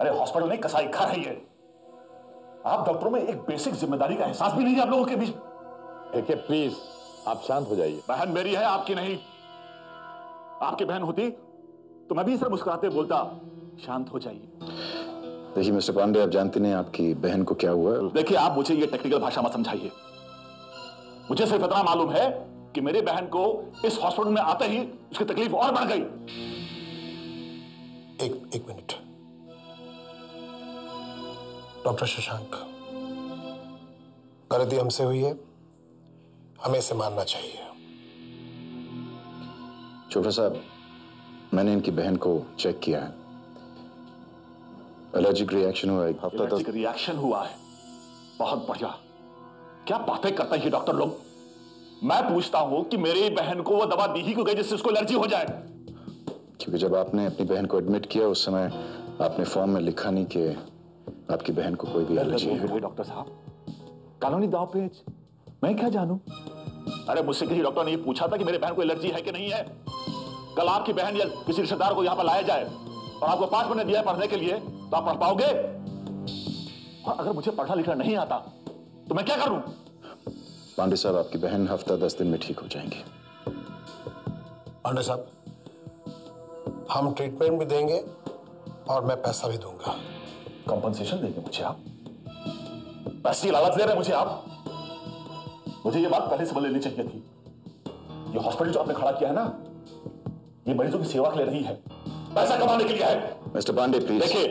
अरे हॉस्पिटल नहीं कसाई घर है ये। आप डॉक्टरों में एक बेसिक जिम्मेदारी का एहसास भी नहीं है आप लोगों के बीच। देखिए प्लीज आप शांत हो जाइए। बहन मेरी है, आपकी नहीं। आपकी बहन होती तो मैं भी इसे मुस्कुराते बोलता शांत हो जाइए। देखिए मिस्टर पांडे, आप जानते नहीं आपकी बहन को क्या हुआ। देखिए आप मुझे ये टेक्निकल भाषा मत समझाइए। मुझे सिर्फ इतना मालूम है कि मेरी बहन को इस हॉस्पिटल में आते ही उसकी तकलीफ और बढ़ गई। एक मिनट डॉक्टर शशांक, गलती हमसे हुई है, हमें इसे मानना चाहिए। चोपड़ा साहब, मैंने इनकी बहन को चेक किया है, एलर्जिक रिएक्शन हुआ है। हफ्ता तक रिएक्शन हुआ है? बहुत बढ़िया। क्या बातें करता है ये डॉक्टर लोग। मैं पूछता हूं कि मेरी बहन को वो दवा दी ही क्यों गई जिससे उसको एलर्जी हो जाए? क्योंकि जब आपने अपनी बहन को एडमिट किया उस समय आपने फॉर्म में लिखा नहीं कि आपकी बहन को कोई भी एलर्जी है। डॉक्टर साहब, कानूनी दाव पेच मैं क्या जानूं? अरे मुझसे किसी डॉक्टर ने ये पूछा था कि मेरी बहन को एलर्जी है कि नहीं है। कल आपकी बहन या किसी रिश्तेदार को यहां पर लाया जाए और आपको 5 महीने दिया पढ़ने के लिए, तो आप पढ़ पाओगे? और अगर मुझे पढ़ना लिखना नहीं आता तो मैं क्या करूं? पांडे साहब, आपकी बहन हफ्ता 10 दिन में ठीक हो जाएंगी। पांडे साहब, हम ट्रीटमेंट भी देंगे और मैं पैसा भी दूंगा। कॉम्पनसेशन देंगे मुझे आप? पैसे की लालच दे रहे हैं मुझे आप? मुझे ये बात पहले समझ लेनी चाहिए थी। ये हॉस्पिटल जो आपने खड़ा किया है ना, ये मरीजों की सेवा के लिए नहीं है, पैसा कमाने के लिए है। Mister Pandey please. देखिए,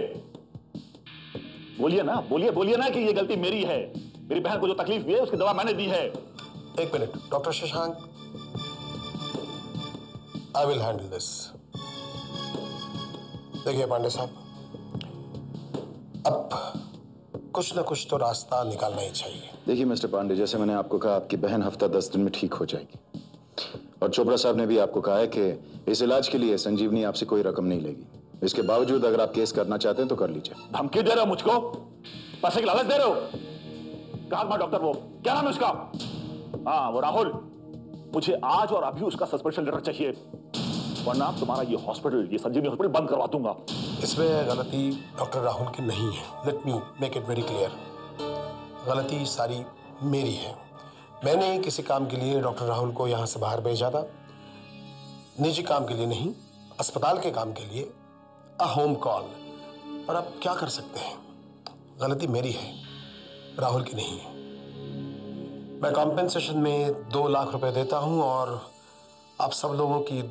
बोलिए ना कि ये गलती मेरी है। मेरी बहन को जो तकलीफ हुई है उसकी दवा मैंने दी है। एक minute doctor Shashank, I will handle this. देखिए पांडे साहब, अब कुछ ना कुछ तो रास्ता निकालना ही चाहिए। देखिए मिस्टर पांडे, जैसे मैंने आपको कहा आपकी बहन हफ्ता 10 दिन में ठीक हो जाएगी, और चोपड़ा साहब ने भी आपको कहा है कि इस इलाज के लिए संजीवनी आपसे कोई रकम नहीं लेगी। इसके बावजूद अगर आप केस करना चाहते हैं तो कर लीजिए। धमकी दे रहे हो मुझको? पैसे की लालच दे रहे हो? कहा डॉक्टर, वो क्या नाम है उसका? हाँ वो राहुल। मुझे आज और अभी उसका सस्पेंशन लेटर चाहिए, वरना तुम्हारा ये हॉस्पिटल, ये संजीवनी हॉस्पिटल बंद करवा दूंगा। इसमें गलती डॉक्टर राहुल की नहीं है। Let me make it very clear, गलती सारी मेरी है। मैंने किसी काम के लिए डॉक्टर राहुल को यहाँ से बाहर भेजा था, निजी काम के लिए नहीं, अस्पताल के काम के लिए, अ होम कॉल। पर अब क्या कर सकते हैं, गलती मेरी है, राहुल की नहीं है। मैं कॉम्पेंसेशन में 2 लाख रुपए देता हूं और आप सब लोगों की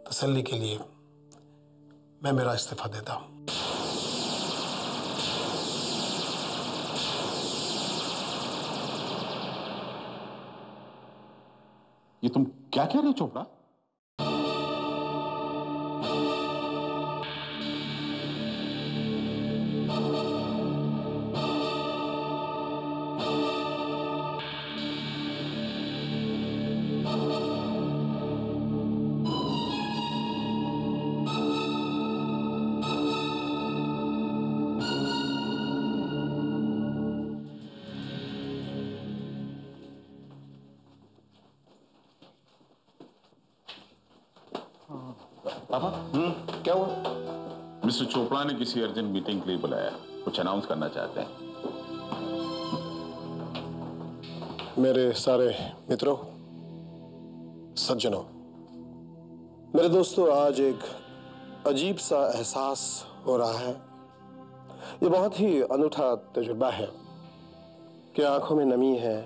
तसल्ली के लिए मैं मेरा इस्तीफा देता हूं। ये तुम क्या कह रहे हो चोपड़ा? पापा क्या हुआ? मिस्टर चोपड़ा ने किसी अर्जेंट मीटिंग के लिए बुलाया, कुछ अनाउंस करना चाहते हैं। मेरे सारे मित्रों, सज्जनों, मेरे दोस्तों, आज एक अजीब सा एहसास हो रहा है। ये बहुत ही अनूठा तजुर्बा है कि आंखों में नमी है,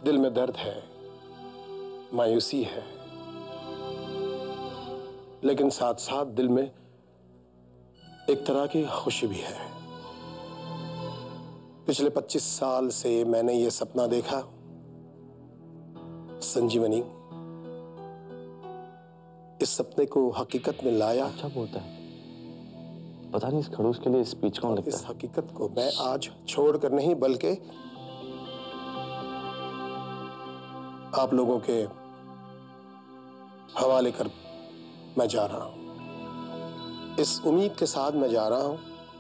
दिल में दर्द है, मायूसी है, लेकिन साथ साथ दिल में एक तरह की खुशी भी है। पिछले 25 साल से मैंने ये सपना देखा, संजीवनी इस सपने को हकीकत में लाया। अच्छा बोलता है, पता नहीं इस खड़ूस के लिए स्पीच कौन लिखता है। इस हकीकत को मैं आज छोड़कर नहीं, बल्कि आप लोगों के हवाले कर मैं जा रहा हूं। इस उम्मीद के साथ मैं जा रहा हूं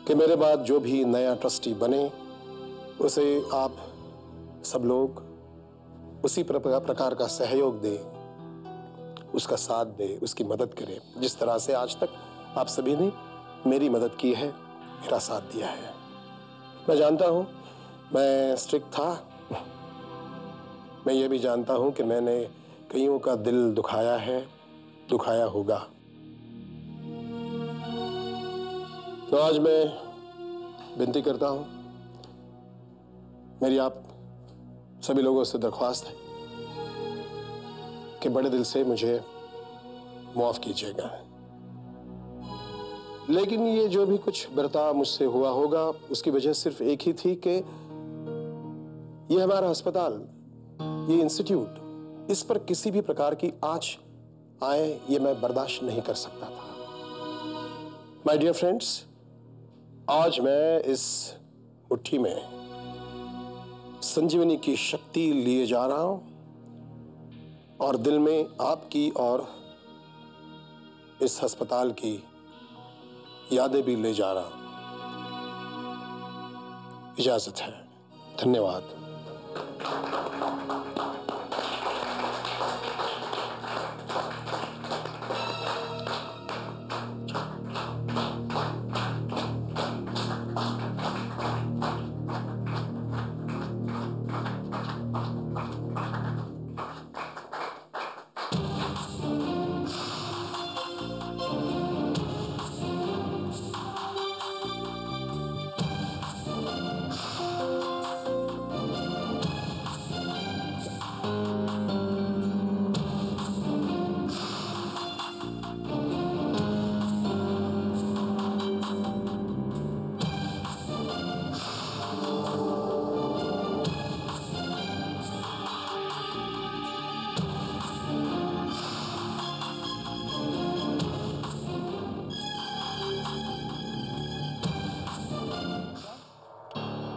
कि मेरे बाद जो भी नया ट्रस्टी बने उसे आप सब लोग उसी प्रकार का सहयोग दें, उसका साथ दें, उसकी मदद करें, जिस तरह से आज तक आप सभी ने मेरी मदद की है, मेरा साथ दिया है। मैं जानता हूं मैं स्ट्रिक्ट था, मैं ये भी जानता हूं कि मैंने कईयों का दिल दुखाया है, दुखाया होगा। तो आज मैं विनती करता हूं, मेरी आप सभी लोगों से दरख्वास्त है कि बड़े दिल से मुझे माफ कीजिएगा। लेकिन ये जो भी कुछ बर्ताव मुझसे हुआ होगा उसकी वजह सिर्फ एक ही थी कि ये हमारा अस्पताल, ये इंस्टीट्यूट, इस पर किसी भी प्रकार की आंच आए ये मैं बर्दाश्त नहीं कर सकता था। माय डियर फ्रेंड्स, आज मैं इस मुट्ठी में संजीवनी की शक्ति लिए जा रहा हूं और दिल में आपकी और इस अस्पताल की यादें भी ले जा रहा हूं। इजाजत है। धन्यवाद।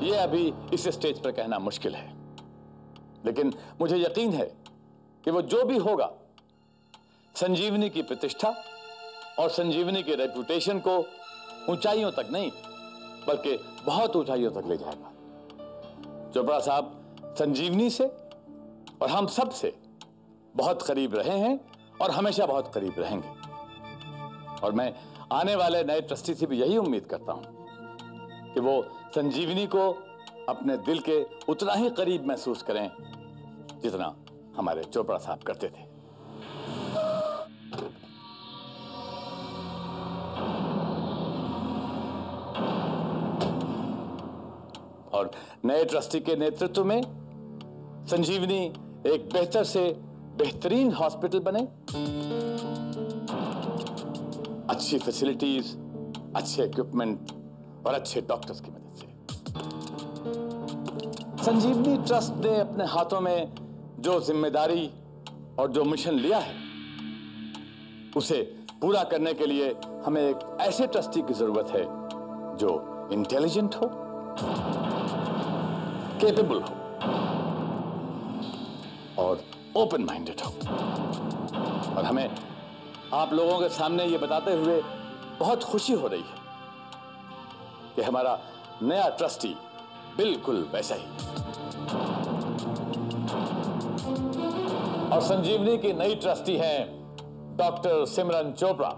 ये अभी इस स्टेज पर कहना मुश्किल है, लेकिन मुझे यकीन है कि वो जो भी होगा संजीवनी की प्रतिष्ठा और संजीवनी के रेपुटेशन को ऊंचाइयों तक नहीं बल्कि बहुत ऊंचाइयों तक ले जाएगा। चोपड़ा साहब संजीवनी से और हम सब से बहुत करीब रहे हैं और हमेशा बहुत करीब रहेंगे, और मैं आने वाले नए ट्रस्टी से भी यही उम्मीद करता हूं कि वो संजीवनी को अपने दिल के उतना ही करीब महसूस करें जितना हमारे चोपड़ा साहब करते थे। और नए ट्रस्टी के नेतृत्व में संजीवनी एक बेहतर से बेहतरीन हॉस्पिटल बने, अच्छी फैसिलिटीज, अच्छे इक्विपमेंट और अच्छे डॉक्टर्स की मदद से। संजीवनी ट्रस्ट ने अपने हाथों में जो जिम्मेदारी और जो मिशन लिया है उसे पूरा करने के लिए हमें एक ऐसे ट्रस्टी की जरूरत है जो इंटेलिजेंट हो, केपेबल हो और ओपन माइंडेड हो। और हमें आप लोगों के सामने ये बताते हुए बहुत खुशी हो रही है कि हमारा नया ट्रस्टी बिल्कुल वैसा ही है। और संजीवनी की नई ट्रस्टी हैं doctor Simran Chopra.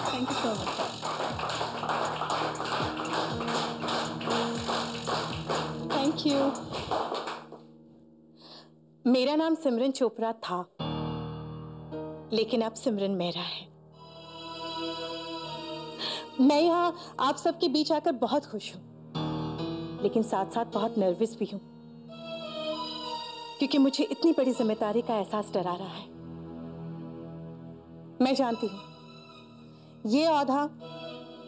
Thank you so much. Thank you. मेरा नाम सिमरन चोपड़ा था, लेकिन अब सिमरन मेहरा है। मैं यहाँ आप सबके बीच आकर बहुत खुश हूँ, लेकिन साथ साथ बहुत नर्वस भी हूँ, क्योंकि मुझे इतनी बड़ी जिम्मेदारी का एहसास डरा रहा है। मैं जानती हूँ ये ओहदा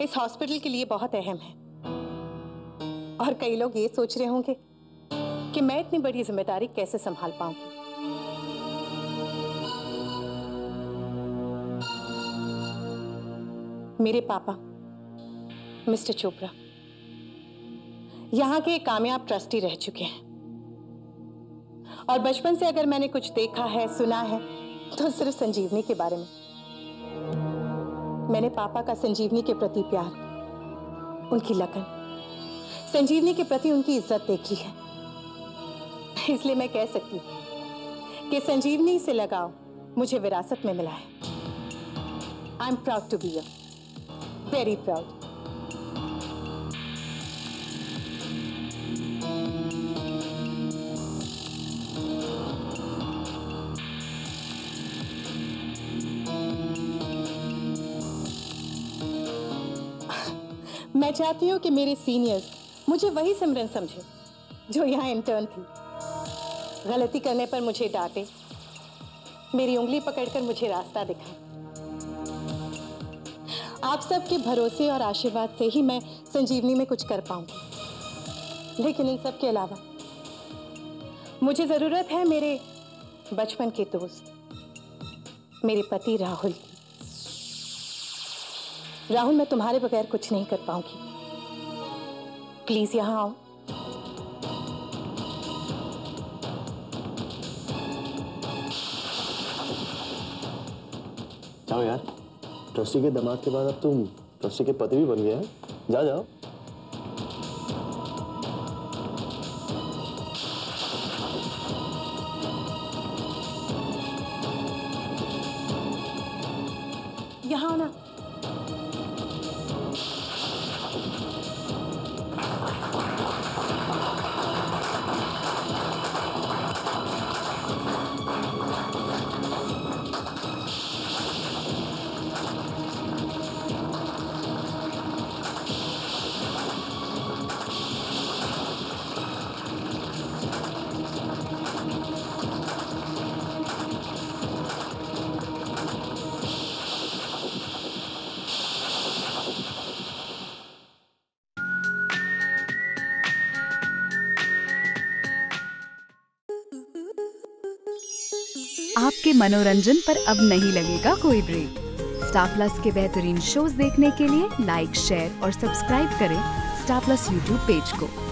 इस हॉस्पिटल के लिए बहुत अहम है और कई लोग ये सोच रहे होंगे कि मैं इतनी बड़ी जिम्मेदारी कैसे संभाल पाऊंगी। मेरे पापा मिस्टर चोपड़ा यहाँ के एक कामयाब ट्रस्टी रह चुके हैं और बचपन से अगर मैंने कुछ देखा है, सुना है तो सिर्फ संजीवनी के बारे में। मैंने पापा का संजीवनी के प्रति प्यार, उनकी लगन, संजीवनी के प्रति उनकी इज्जत देख ली है। इसलिए मैं कह सकती हूँ कि संजीवनी से लगाव मुझे विरासत में मिला है। I am proud to be very proud. मैं चाहती हूँ कि मेरे सीनियर्स मुझे वही सिमरन समझे जो यहाँ इंटर्न थी। गलती करने पर मुझे डांटे, मेरी उंगली पकड़कर मुझे रास्ता दिखाए। आप सबके भरोसे और आशीर्वाद से ही मैं संजीवनी में कुछ कर पाऊंगी। लेकिन इन सब के अलावा मुझे जरूरत है मेरे बचपन के दोस्त, मेरे पति राहुल की। राहुल, मैं तुम्हारे बगैर कुछ नहीं कर पाऊंगी। प्लीज यहां आओ। जाओ यार, ट्रस्टी के दामाद के बाद अब तुम ट्रस्टी के पति भी बन गए हैं। जाओ जाओ। यहाँ आना। आपके मनोरंजन पर अब नहीं लगेगा कोई ब्रेक। स्टार प्लस के बेहतरीन शोज देखने के लिए लाइक, शेयर और सब्सक्राइब करें स्टार प्लस यूट्यूब पेज को।